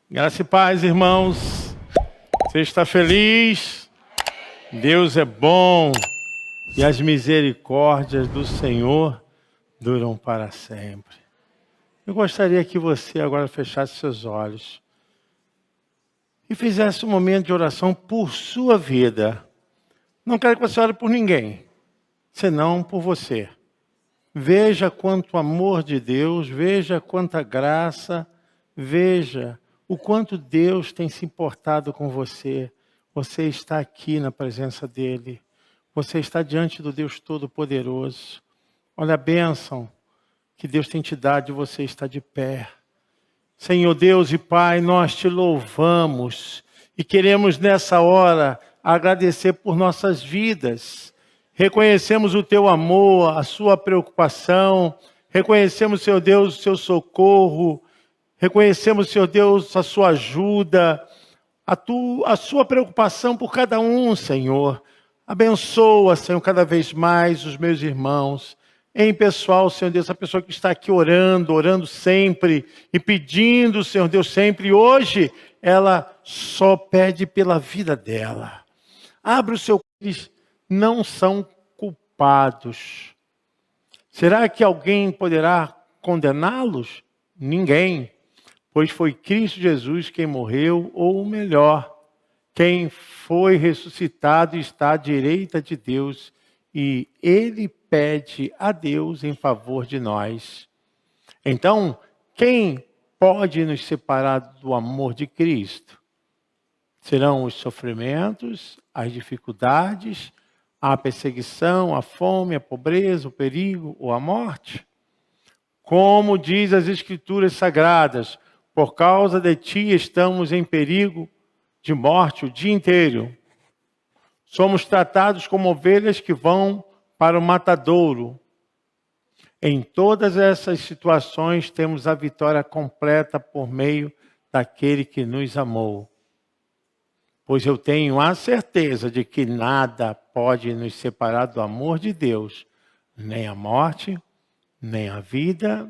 Graça e paz, irmãos. Você está feliz? Deus é bom e as misericórdias do Senhor duram para sempre. Eu gostaria que você agora fechasse seus olhos e fizesse um momento de oração por sua vida. Não quero que você ore por ninguém, senão por você. Veja quanto amor de Deus, veja quanta graça, veja o quanto Deus tem se importado com você. Você está aqui na presença dEle. Você está diante do Deus Todo-Poderoso. Olha a bênção que Deus tem te dado e você está de pé. Senhor Deus e Pai, nós te louvamos e queremos nessa hora agradecer por nossas vidas. Reconhecemos o teu amor, a sua preocupação. Reconhecemos, Senhor Deus, o seu socorro. Reconhecemos, Senhor Deus, a sua ajuda, a sua preocupação por cada um, Senhor. Abençoa, Senhor, cada vez mais os meus irmãos. Em pessoal, Senhor Deus, a pessoa que está aqui orando sempre e pedindo, Senhor Deus, sempre. Hoje, ela só pede pela vida dela. Abre o seu coração. Eles não são culpados. Será que alguém poderá condená-los? Ninguém. Pois foi Cristo Jesus quem morreu, ou melhor, quem foi ressuscitado e está à direita de Deus, e Ele pede a Deus em favor de nós. Então, quem pode nos separar do amor de Cristo? Serão os sofrimentos, as dificuldades, a perseguição, a fome, a pobreza, o perigo ou a morte? Como diz as Escrituras Sagradas, por causa de ti estamos em perigo de morte o dia inteiro. Somos tratados como ovelhas que vão para o matadouro. Em todas essas situações temos a vitória completa por meio daquele que nos amou. Pois eu tenho a certeza de que nada pode nos separar do amor de Deus, nem a morte, nem a vida,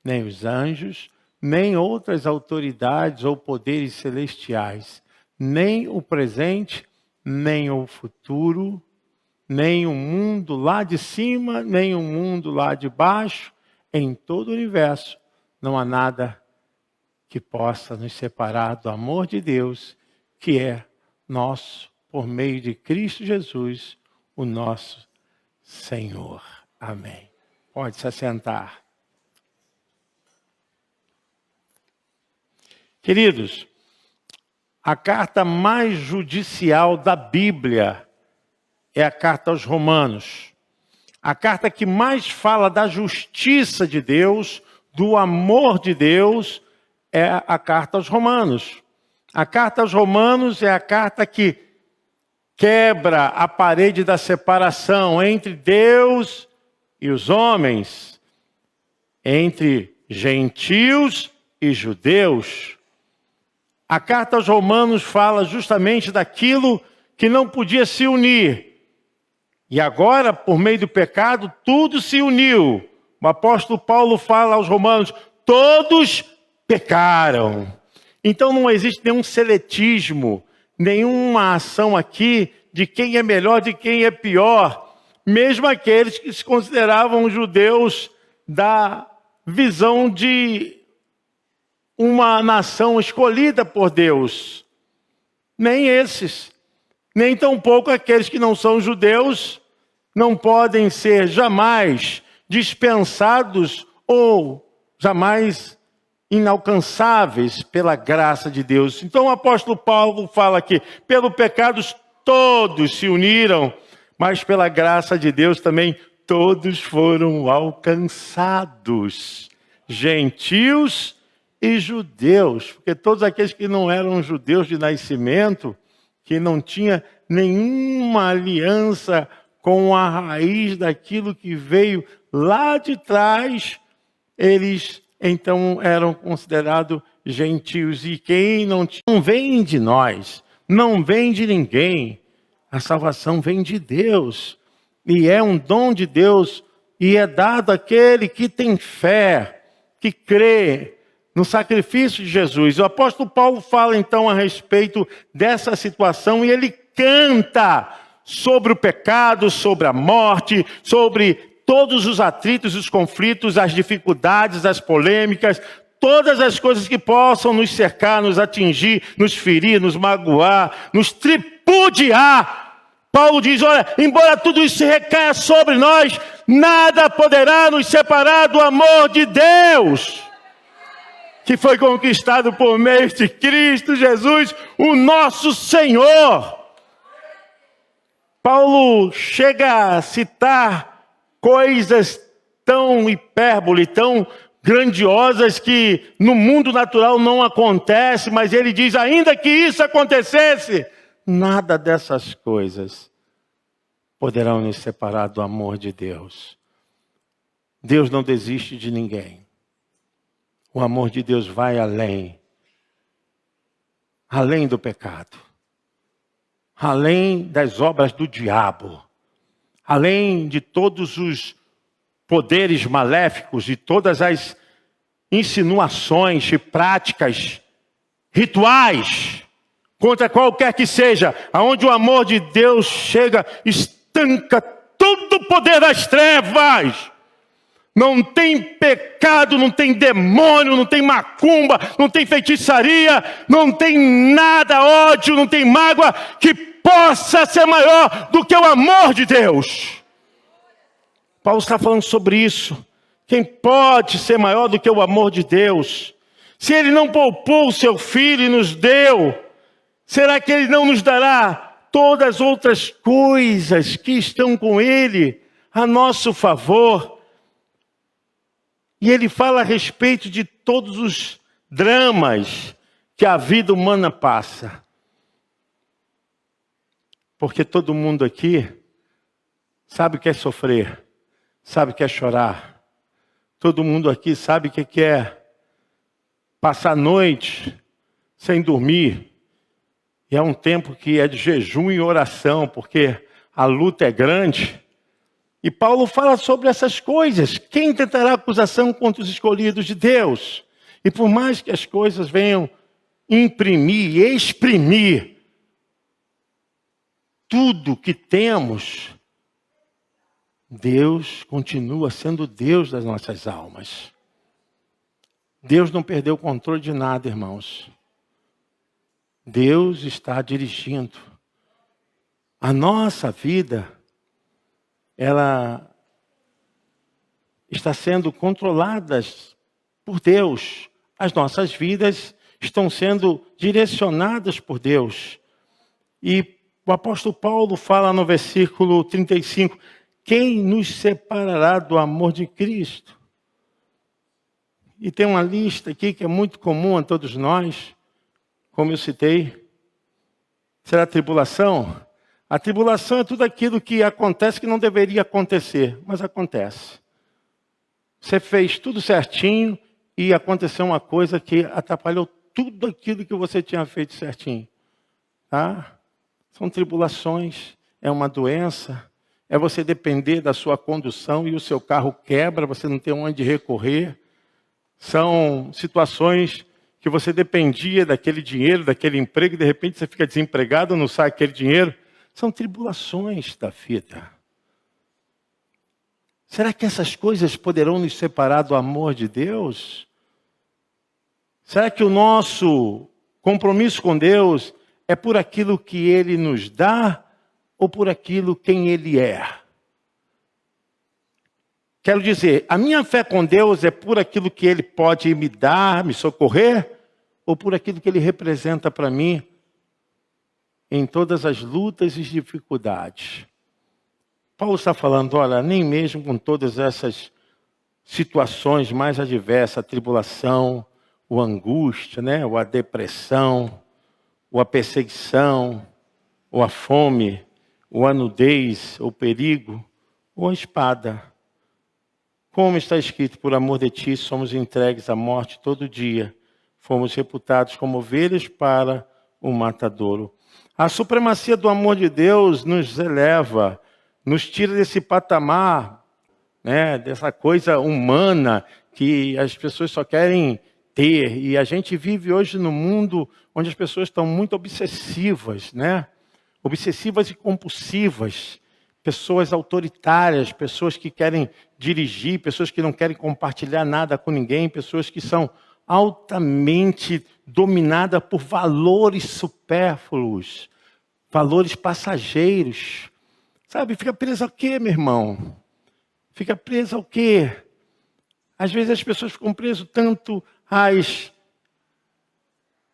nem os anjos, nem outras autoridades ou poderes celestiais, nem o presente, nem o futuro, nem o mundo lá de cima, nem o mundo lá de baixo. Em todo o universo não há nada que possa nos separar do amor de Deus, que é nosso, por meio de Cristo Jesus, o nosso Senhor. Amém. Pode se assentar. Queridos, a carta mais judicial da Bíblia é a carta aos Romanos. A carta que mais fala da justiça de Deus, do amor de Deus, é a carta aos Romanos. A carta aos Romanos é a carta que quebra a parede da separação entre Deus e os homens, entre gentios e judeus. A carta aos Romanos fala justamente daquilo que não podia se unir. E agora, por meio do pecado, tudo se uniu. O apóstolo Paulo fala aos Romanos, todos pecaram. Então não existe nenhum seletismo, nenhuma ação aqui de quem é melhor, de quem é pior. Mesmo aqueles que se consideravam judeus da visão de uma nação escolhida por Deus. Nem esses, nem tampouco aqueles que não são judeus, não podem ser jamais dispensados ou jamais inalcançáveis pela graça de Deus. Então o apóstolo Paulo fala que pelo pecado todos se uniram, mas pela graça de Deus também todos foram alcançados. Gentios e judeus, porque todos aqueles que não eram judeus de nascimento, que não tinha nenhuma aliança com a raiz daquilo que veio lá de trás, eles então eram considerados gentios. E quem não vem de nós, não vem de ninguém. A salvação vem de Deus. E é um dom de Deus. E é dado àquele que tem fé, que crê. no sacrifício de Jesus. O apóstolo Paulo fala então a respeito dessa situação e ele canta sobre o pecado, sobre a morte, sobre todos os atritos, os conflitos, as dificuldades, as polêmicas, todas as coisas que possam nos cercar, nos atingir, nos ferir, nos magoar, nos tripudiar. Paulo diz, olha, embora tudo isso se recaia sobre nós, nada poderá nos separar do amor de Deus, que foi conquistado por meio de Cristo Jesus, o nosso Senhor. Paulo chega a citar coisas tão hipérbole, tão grandiosas que no mundo natural não acontece, mas ele diz, ainda que isso acontecesse, nada dessas coisas poderão nos separar do amor de Deus. Deus não desiste de ninguém. O amor de Deus vai além do pecado, além das obras do diabo, além de todos os poderes maléficos e todas as insinuações e práticas rituais contra qualquer que seja, aonde o amor de Deus chega, estanca todo o poder das trevas. Não tem pecado, não tem demônio, não tem macumba, não tem feitiçaria, não tem nada, ódio, não tem mágoa que possa ser maior do que o amor de Deus. Paulo está falando sobre isso. Quem pode ser maior do que o amor de Deus? Se ele não poupou o seu filho e nos deu, será que ele não nos dará todas as outras coisas que estão com ele a nosso favor? E ele fala a respeito de todos os dramas que a vida humana passa. Porque todo mundo aqui sabe o que é sofrer, sabe o que é chorar. Todo mundo aqui sabe o que é passar a noite sem dormir. E é um tempo que é de jejum e oração, porque a luta é grande. E Paulo fala sobre essas coisas. Quem tentará acusação contra os escolhidos de Deus? E por mais que as coisas venham imprimir e exprimir tudo que temos, Deus continua sendo Deus das nossas almas. Deus não perdeu o controle de nada, irmãos. Deus está dirigindo. A nossa vida, ela está sendo controlada por Deus. As nossas vidas estão sendo direcionadas por Deus. E o apóstolo Paulo fala no versículo 35, quem nos separará do amor de Cristo? E tem uma lista aqui que é muito comum a todos nós, como eu citei. Será a tribulação? A tribulação é tudo aquilo que acontece que não deveria acontecer, mas acontece. Você fez tudo certinho e aconteceu uma coisa que atrapalhou tudo aquilo que você tinha feito certinho. Tá? São tribulações, é uma doença, é você depender da sua condução e o seu carro quebra, você não tem onde recorrer. São situações que você dependia daquele dinheiro, daquele emprego, e de repente você fica desempregado, não sai aquele dinheiro. São tribulações da vida. Será que essas coisas poderão nos separar do amor de Deus? Será que o nosso compromisso com Deus é por aquilo que Ele nos dá ou por aquilo quem Ele é? Quero dizer, a minha fé com Deus é por aquilo que Ele pode me dar, me socorrer, ou por aquilo que Ele representa para mim em todas as lutas e dificuldades? Paulo está falando, olha, nem mesmo com todas essas situações mais adversas, a tribulação, a angústia, né? Ou a depressão, ou a perseguição, ou a fome, ou a nudez, ou o perigo, ou a espada. Como está escrito, por amor de ti, somos entregues à morte todo dia. Fomos reputados como ovelhas para o matadouro. A supremacia do amor de Deus nos eleva, nos tira desse patamar, né, dessa coisa humana que as pessoas só querem ter. E a gente vive hoje num mundo onde as pessoas estão muito obsessivas, né? Obsessivas e compulsivas. Pessoas autoritárias, pessoas que querem dirigir, pessoas que não querem compartilhar nada com ninguém, pessoas que são altamente dominadas por valores supérfluos, valores passageiros. Sabe, fica preso ao quê, meu irmão? Fica preso ao quê? Às vezes as pessoas ficam presas tanto às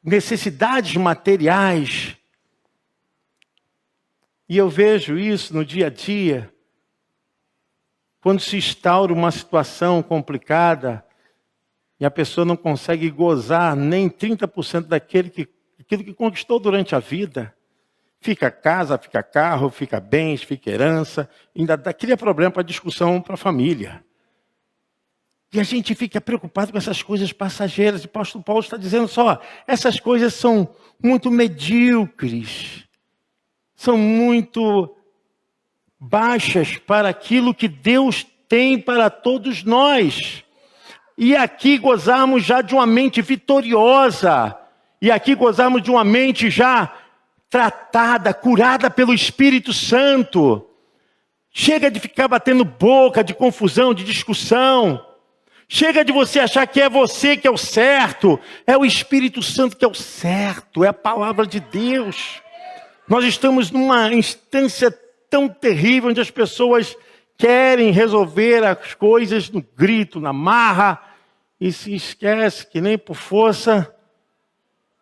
necessidades materiais. E eu vejo isso no dia a dia. Quando se instaura uma situação complicada e a pessoa não consegue gozar nem 30% daquilo que conquistou durante a vida. Fica casa, fica carro, fica bens, fica herança. Ainda cria problema para discussão para a família. E a gente fica preocupado com essas coisas passageiras. E o apóstolo Paulo está dizendo só, essas coisas são muito medíocres. São muito baixas para aquilo que Deus tem para todos nós. E aqui gozarmos já de uma mente vitoriosa. E aqui gozarmos de uma mente já tratada, curada pelo Espírito Santo. Chega de ficar batendo boca, de confusão, de discussão. Chega de você achar que é você que é o certo. É o Espírito Santo que é o certo. É a palavra de Deus. Nós estamos numa instância tão terrível onde as pessoas querem resolver as coisas no grito, na marra, e se esquece que nem por força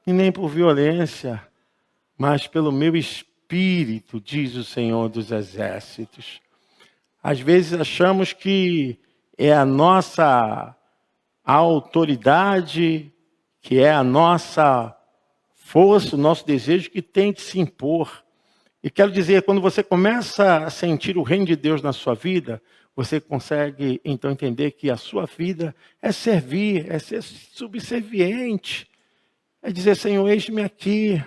e nem por violência, mas pelo meu espírito, diz o Senhor dos Exércitos. Às vezes achamos que é a nossa autoridade, que é a nossa força, o nosso desejo que tem que se impor. E quero dizer, quando você começa a sentir o reino de Deus na sua vida, você consegue então entender que a sua vida é servir, é ser subserviente. É dizer, Senhor, eis-me aqui.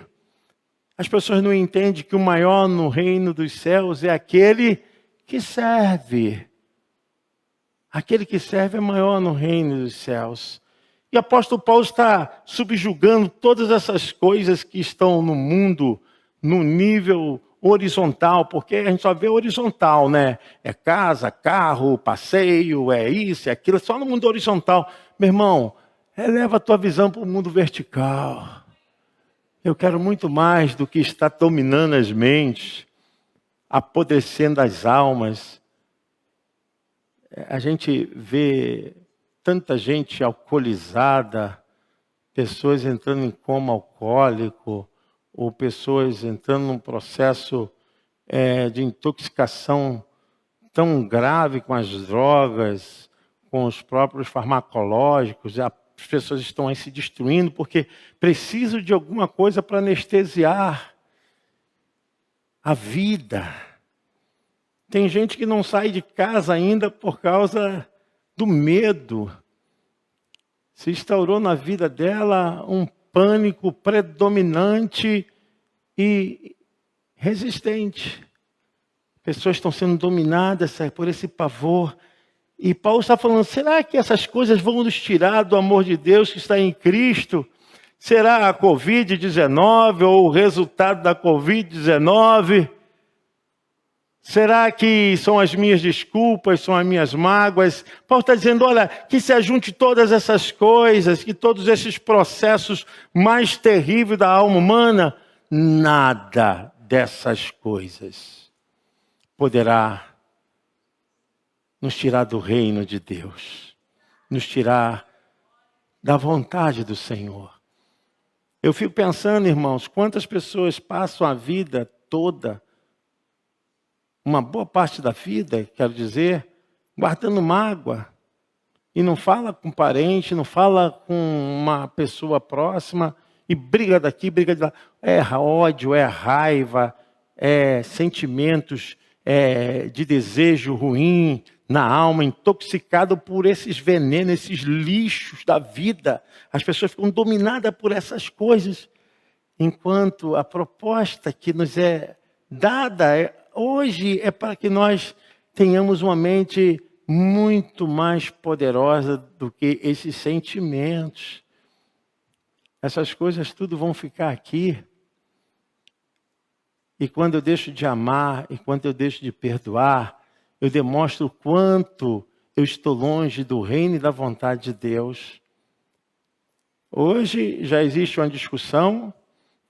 As pessoas não entendem que o maior no reino dos céus é aquele que serve. Aquele que serve é maior no reino dos céus. E o apóstolo Paulo está subjugando todas essas coisas que estão no mundo, no nível horizontal, porque a gente só vê horizontal, né? É casa, carro, passeio, é isso, é aquilo, só no mundo horizontal. Meu irmão, eleva a tua visão para o mundo vertical. Eu quero muito mais do que está dominando as mentes, apodrecendo as almas. A gente vê tanta gente alcoolizada, pessoas entrando em coma alcoólico, ou pessoas entrando num processo de intoxicação tão grave com as drogas, com os próprios farmacológicos. As pessoas estão aí se destruindo porque precisam de alguma coisa para anestesiar a vida. Tem gente que não sai de casa ainda por causa do medo. Se instaurou na vida dela um pânico predominante e resistente. Pessoas estão sendo dominadas por esse pavor. E Paulo está falando, será que essas coisas vão nos tirar do amor de Deus que está em Cristo? Será a Covid-19 ou o resultado da Covid-19? Será que são as minhas desculpas, são as minhas mágoas? Paulo está dizendo, olha, que se ajunte todas essas coisas, que todos esses processos mais terríveis da alma humana, nada dessas coisas poderá nos tirar do reino de Deus, nos tirar da vontade do Senhor. Eu fico pensando, irmãos, quantas pessoas passam a vida toda, uma boa parte da vida, quero dizer, guardando mágoa. E não fala com parente, não fala com uma pessoa próxima, e briga daqui, briga de lá. É ódio, é raiva, é sentimentos de desejo ruim na alma, intoxicado por esses venenos, esses lixos da vida. As pessoas ficam dominadas por essas coisas. Enquanto a proposta que nos é dada hoje é para que nós tenhamos uma mente muito mais poderosa do que esses sentimentos. essas coisas tudo vão ficar aqui. E quando eu deixo de amar, e quando eu deixo de perdoar, eu demonstro o quanto eu estou longe do reino e da vontade de Deus. Hoje já existe uma discussão,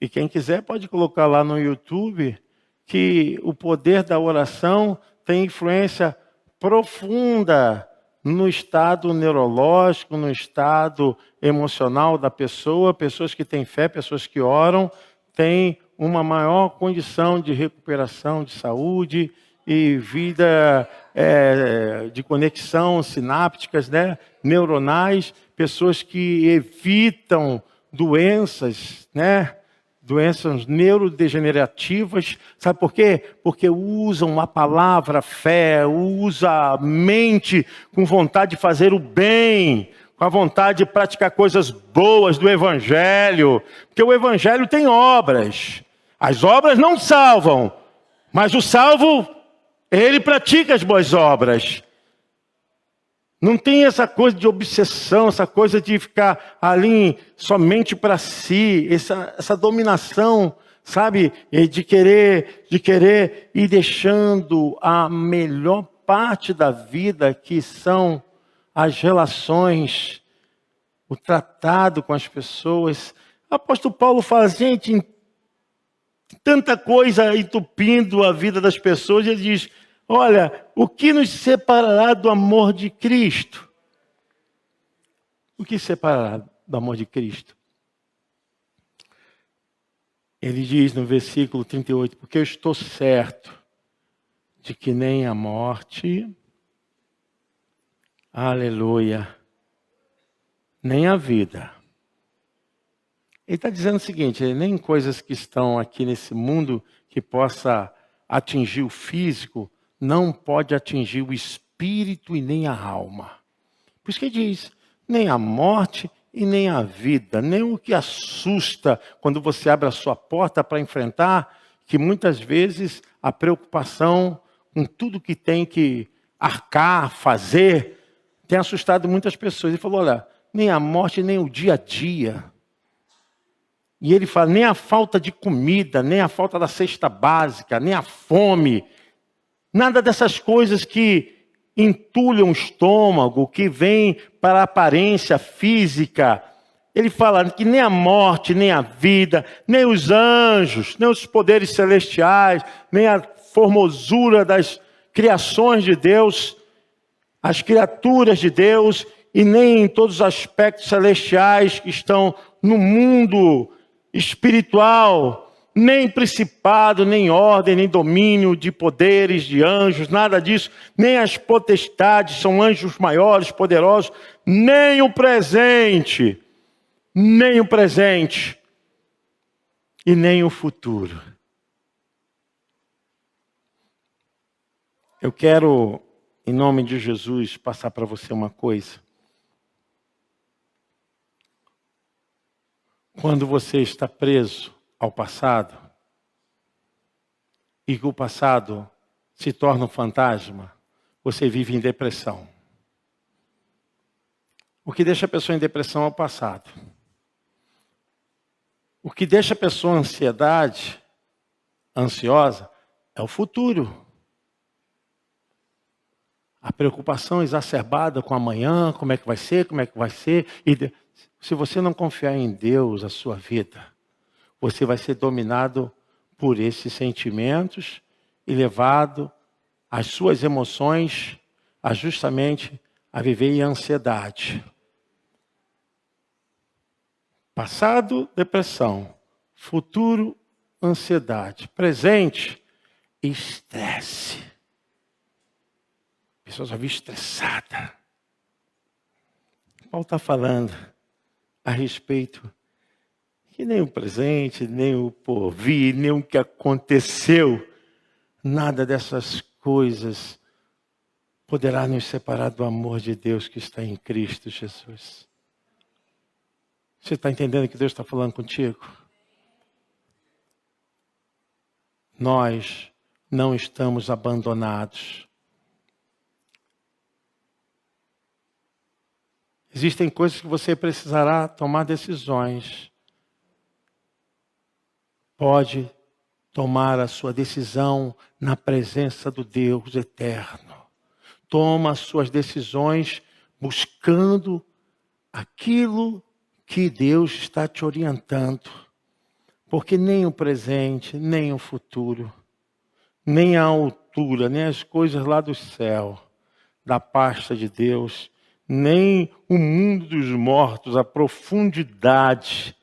e quem quiser pode colocar lá no YouTube, que o poder da oração tem influência profunda no estado neurológico, no estado emocional da pessoa. Pessoas que têm fé, pessoas que oram, têm uma maior condição de recuperação de saúde e vida de conexão sinápticas, né, neuronais. Pessoas que evitam doenças, né? Doenças neurodegenerativas. Sabe por quê? Porque usam a palavra fé, usa a mente com vontade de fazer o bem, com a vontade de praticar coisas boas do Evangelho. Porque o Evangelho tem obras. As obras não salvam, mas o salvo, ele pratica as boas obras. Não tem essa coisa de obsessão, essa coisa de ficar ali somente para si, essa dominação, sabe? De querer ir deixando a melhor parte da vida, que são as relações, o tratado com as pessoas. O apóstolo Paulo fala, gente, tanta coisa entupindo a vida das pessoas, ele diz, olha, o que nos separará do amor de Cristo? O que separará do amor de Cristo? Ele diz no versículo 38, porque eu estou certo de que nem a morte, aleluia, nem a vida. Ele está dizendo o seguinte, nem coisas que estão aqui nesse mundo que possa atingir o físico, não pode atingir o espírito e nem a alma. Por isso que ele diz, nem a morte e nem a vida, nem o que assusta quando você abre a sua porta para enfrentar, que muitas vezes a preocupação com tudo que tem que arcar, fazer, tem assustado muitas pessoas. Ele falou, olha, nem a morte, nem o dia a dia. E ele fala, nem a falta de comida, nem a falta da cesta básica, nem a fome, nada dessas coisas que entulham o estômago, que vêm para a aparência física. Ele fala que nem a morte, nem a vida, nem os anjos, nem os poderes celestiais, nem a formosura das criações de Deus, as criaturas de Deus, e nem todos os aspectos celestiais que estão no mundo espiritual, nem principado, nem ordem, nem domínio de poderes, de anjos, nada disso, nem as potestades, são anjos maiores, poderosos, nem o presente e nem o futuro. Eu quero, em nome de Jesus, passar para você uma coisa. Quando você está preso ao passado, e que o passado se torna um fantasma, você vive em depressão. O que deixa a pessoa em depressão é o passado. O que deixa a pessoa ansiosa, é o futuro. A preocupação exacerbada com amanhã, como é que vai ser. E se você não confiar em Deus, a sua vida, você vai ser dominado por esses sentimentos e levado as suas emoções justamente a viver em ansiedade. Passado, depressão. Futuro, ansiedade. Presente, estresse. A pessoa já vive estressada. Paulo está falando a respeito que nem o presente, nem o porvir, nem o que aconteceu, nada dessas coisas poderá nos separar do amor de Deus que está em Cristo Jesus. Você está entendendo que Deus está falando contigo? Nós não estamos abandonados. Existem coisas que você precisará tomar decisões. pode tomar a sua decisão na presença do Deus eterno. Toma as suas decisões buscando aquilo que Deus está te orientando. Porque nem o presente, nem o futuro, nem a altura, nem as coisas lá do céu, da pasta de Deus, nem o mundo dos mortos, a profundidade,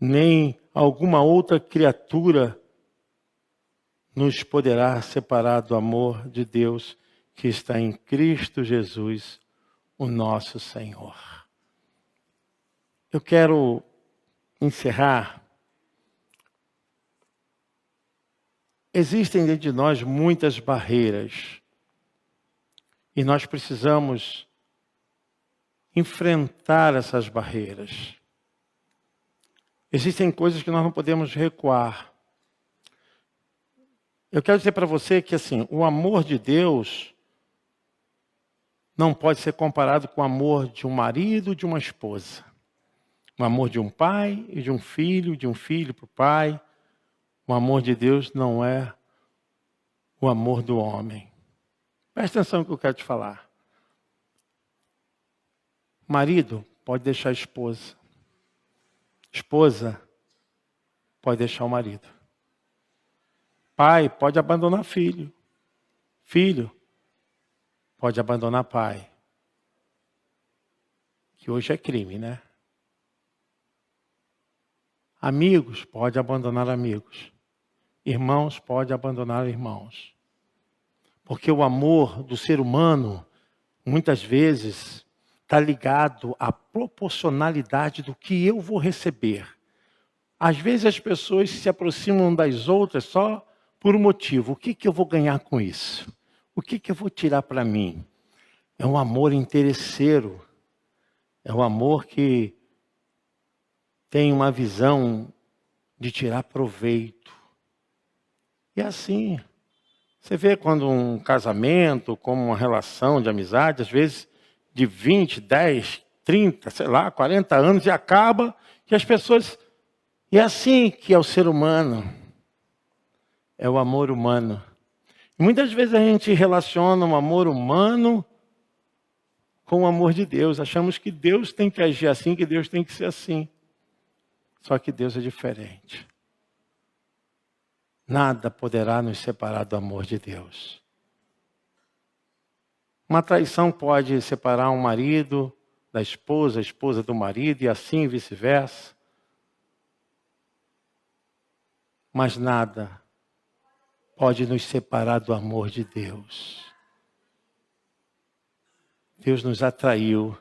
nem alguma outra criatura nos poderá separar do amor de Deus que está em Cristo Jesus, o nosso Senhor. Eu quero encerrar. Existem dentro de nós muitas barreiras e nós precisamos enfrentar essas barreiras. Existem coisas que nós não podemos recuar. Eu quero dizer para você que assim, o amor de Deus não pode ser comparado com o amor de um marido e de uma esposa. O amor de um pai e de um filho para o pai. O amor de Deus não é o amor do homem. Presta atenção no que eu quero te falar. Marido pode deixar a esposa. Esposa pode deixar o marido. Pai pode abandonar filho. Filho pode abandonar pai. Que hoje é crime, né? Amigos pode abandonar amigos. Irmãos pode abandonar irmãos. Porque o amor do ser humano, muitas vezes, está ligado à proporcionalidade do que eu vou receber. Às vezes as pessoas se aproximam das outras só por um motivo. O que eu vou ganhar com isso? O que eu vou tirar para mim? É um amor interesseiro. É um amor que tem uma visão de tirar proveito. E assim, você vê quando um casamento, como uma relação de amizade, às vezes de 20, 10, 30, sei lá, 40 anos, e acaba, que as pessoas... E é assim que é o ser humano. É o amor humano. E muitas vezes a gente relaciona o amor humano com o amor de Deus. Achamos que Deus tem que agir assim, que Deus tem que ser assim. Só que Deus é diferente. Nada poderá nos separar do amor de Deus. Uma traição pode separar um marido da esposa, a esposa do marido, e assim vice-versa. Mas nada pode nos separar do amor de Deus. Deus nos atraiu.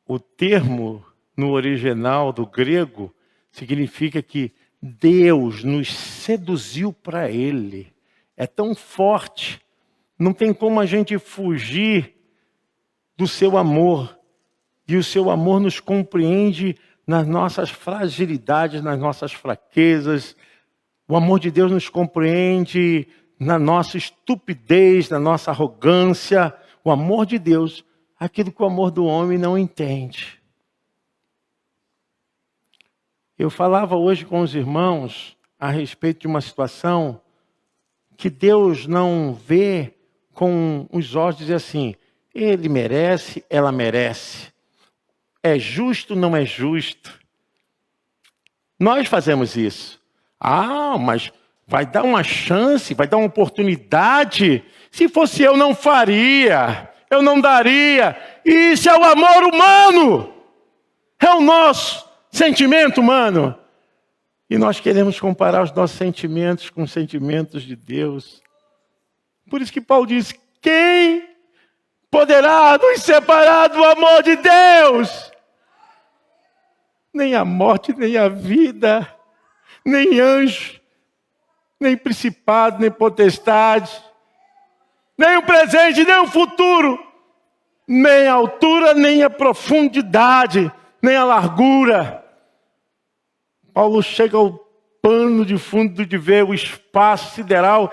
O termo no original do grego significa que Deus nos seduziu para Ele. É tão forte, não tem como a gente fugir do seu amor. E o seu amor nos compreende nas nossas fragilidades, nas nossas fraquezas. O amor de Deus nos compreende na nossa estupidez, na nossa arrogância. O amor de Deus, aquilo que o amor do homem não entende. Eu falava hoje com os irmãos a respeito de uma situação que Deus não vê com os olhos de dizer assim, ele merece, ela merece. É justo, não é justo. Nós fazemos isso. Ah, mas vai dar uma chance, vai dar uma oportunidade. Se fosse eu, não faria. Eu não daria. Isso é o amor humano. É o nosso sentimento humano. E nós queremos comparar os nossos sentimentos com os sentimentos de Deus. Por isso que Paulo diz, quem poderá nos separar do amor de Deus? Nem a morte, nem a vida, nem anjo, nem principado, nem potestade, nem o presente, nem o futuro, nem a altura, nem a profundidade, nem a largura. Paulo chega ao pano de fundo de ver o espaço sideral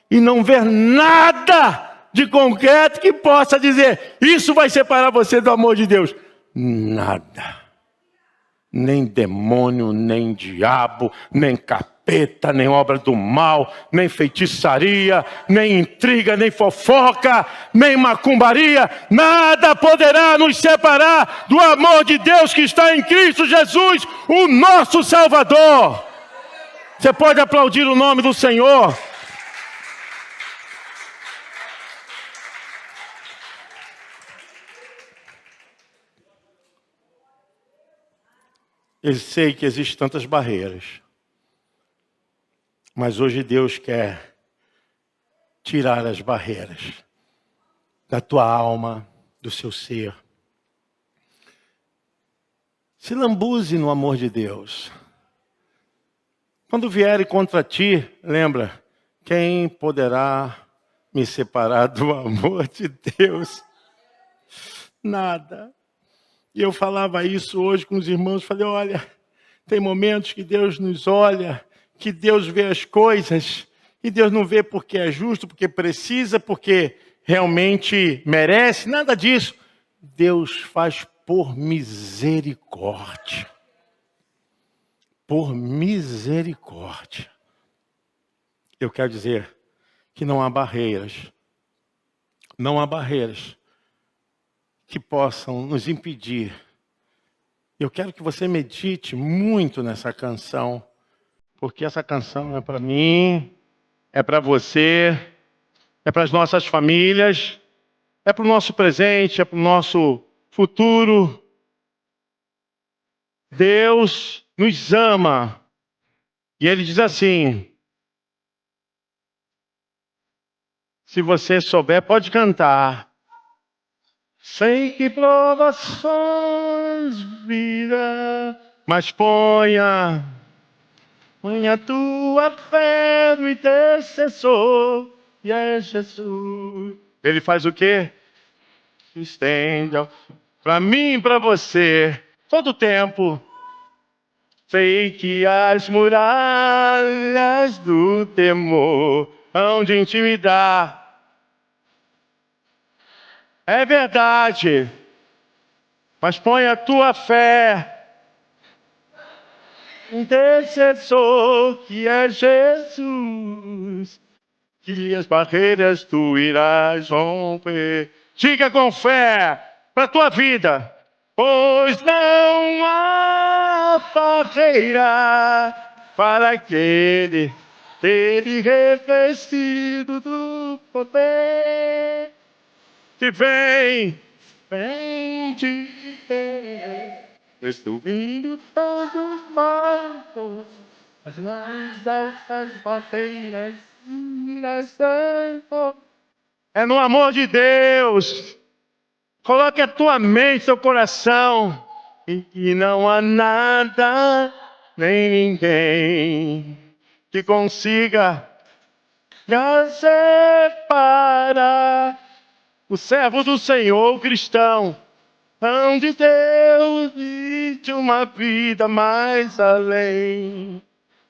e não ver nada de concreto que possa dizer, isso vai separar você do amor de Deus. Nada. Nem demônio, nem diabo, nem capeta, nem obra do mal, nem feitiçaria, nem intriga, nem fofoca, nem macumbaria, nada poderá nos separar do amor de Deus que está em Cristo Jesus, o nosso Salvador. Você pode aplaudir o nome do Senhor. Eu sei que existem tantas barreiras, mas hoje Deus quer tirar as barreiras da tua alma, do seu ser. Se lambuze no amor de Deus. Quando vierem contra ti, lembra, quem poderá me separar do amor de Deus? Nada. E eu falava isso hoje com os irmãos, falei, olha, tem momentos que Deus nos olha, que Deus vê as coisas, e Deus não vê porque é justo, porque precisa, porque realmente merece, nada disso. Deus faz por misericórdia. Por misericórdia. Eu quero dizer que não há barreiras que possam nos impedir. Eu quero que você medite muito nessa canção, porque essa canção é para mim, é para você, é para as nossas famílias, é para o nosso presente, é para o nosso futuro. Deus nos ama. E Ele diz assim, se você souber, pode cantar. Sei que provações virão, mas ponha a tua fé no intercessor, e é Jesus. Ele faz o quê? Estende para mim e para você, todo o tempo. Sei que as muralhas do temor hão de intimidar. É verdade, mas põe a tua fé. Intercessor que é Jesus, que as barreiras tu irás romper. Diga com fé para a tua vida, pois não há barreira para aquele revestido do poder que vem de Deus. Destruindo todos os maus, as mãos dessas barreiras. É no amor de Deus. Coloque a tua mente, seu coração, e que não há nada, nem ninguém que consiga separar o servo do Senhor, o cristão, de Deus e de uma vida mais além,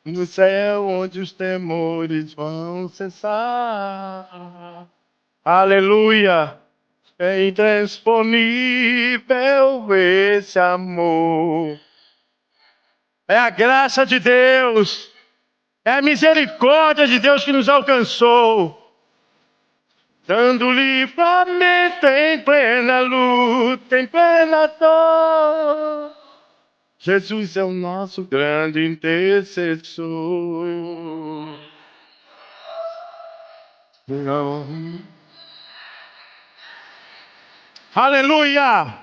no céu onde os temores vão cessar. Aleluia! É intransponível esse amor. É a graça de Deus, é a misericórdia de Deus que nos alcançou, dando livramento em plena luta, em plena dor. Jesus é o nosso grande intercessor. Aleluia!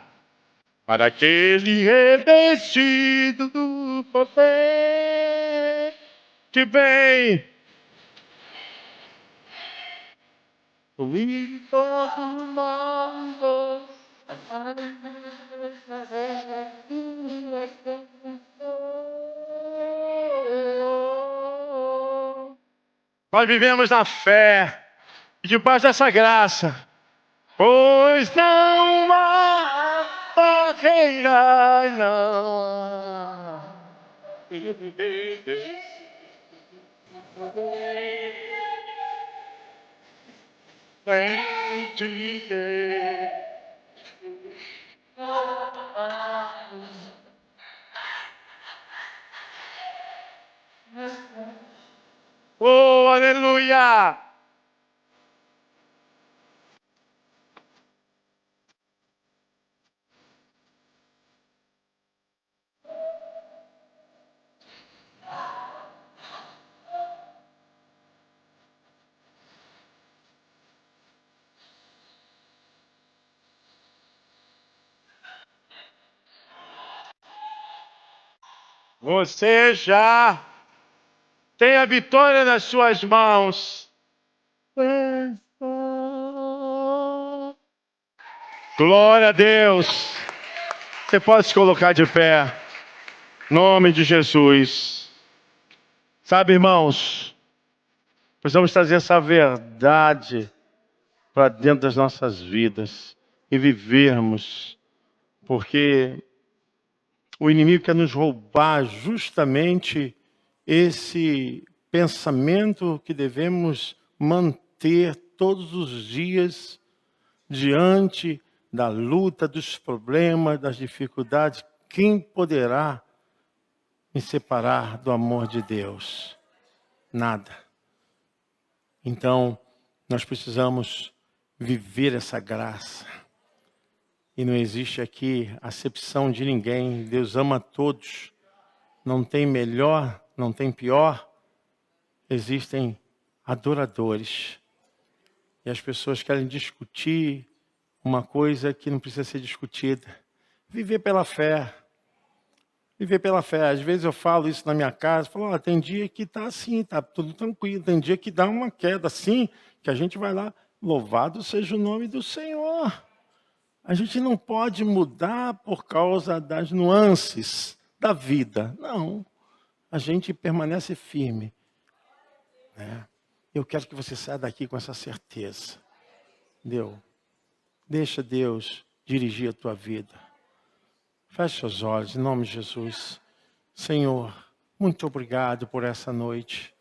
Para aquele revestido do poder que vem. Nós vivemos na fé e debaixo dessa graça, pois não há barreira, não há. aleluia. Você já tem a vitória nas suas mãos. Glória a Deus. Você pode se colocar de pé. Em nome de Jesus. Sabe, irmãos, precisamos trazer essa verdade para dentro das nossas vidas e vivermos, porque o inimigo quer nos roubar justamente esse pensamento que devemos manter todos os dias diante da luta, dos problemas, das dificuldades. Quem poderá me separar do amor de Deus? Nada. Então, nós precisamos viver essa graça. E não existe aqui acepção de ninguém. Deus ama todos. Não tem melhor, não tem pior. Existem adoradores. E as pessoas querem discutir uma coisa que não precisa ser discutida. Viver pela fé. Viver pela fé. Às vezes eu falo isso na minha casa. Falo, tem dia que está assim, está tudo tranquilo. Tem dia que dá uma queda assim, que a gente vai lá. Louvado seja o nome do Senhor. A gente não pode mudar por causa das nuances da vida. Não. A gente permanece firme. Eu quero que você saia daqui com essa certeza. Deixa Deus dirigir a tua vida. Feche seus olhos, em nome de Jesus. Senhor, muito obrigado por essa noite.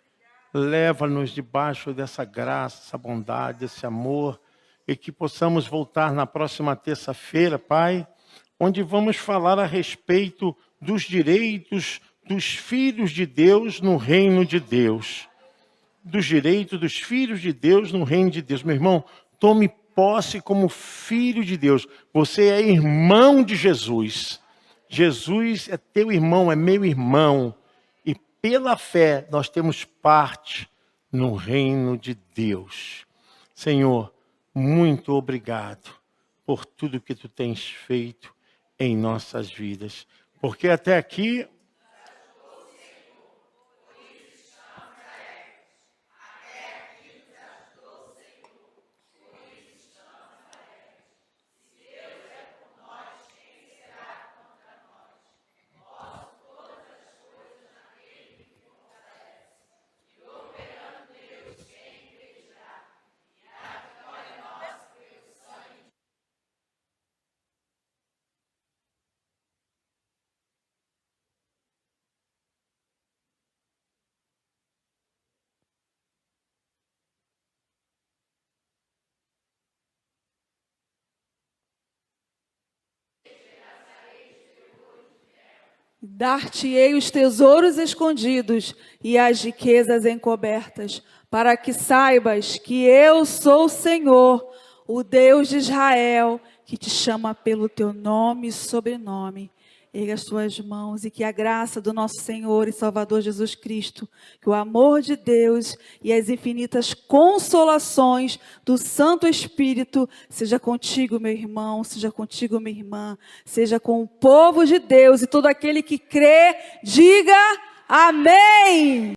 Leva-nos debaixo dessa graça, dessa bondade, desse amor, e que possamos voltar na próxima terça-feira, Pai, onde vamos falar a respeito dos direitos dos filhos de Deus no reino de Deus. Dos direitos dos filhos de Deus no reino de Deus. Meu irmão, tome posse como filho de Deus. Você é irmão de Jesus. Jesus é teu irmão, é meu irmão. E pela fé nós temos parte no reino de Deus. Senhor, muito obrigado por tudo que tu tens feito em nossas vidas. Porque até aqui dar-te-ei os tesouros escondidos e as riquezas encobertas, para que saibas que eu sou o Senhor, o Deus de Israel, que te chama pelo teu nome e sobrenome. Erga as tuas mãos e que a graça do nosso Senhor e Salvador Jesus Cristo, que o amor de Deus e as infinitas consolações do Santo Espírito seja contigo, meu irmão, seja contigo, minha irmã, seja com o povo de Deus e todo aquele que crê, diga amém!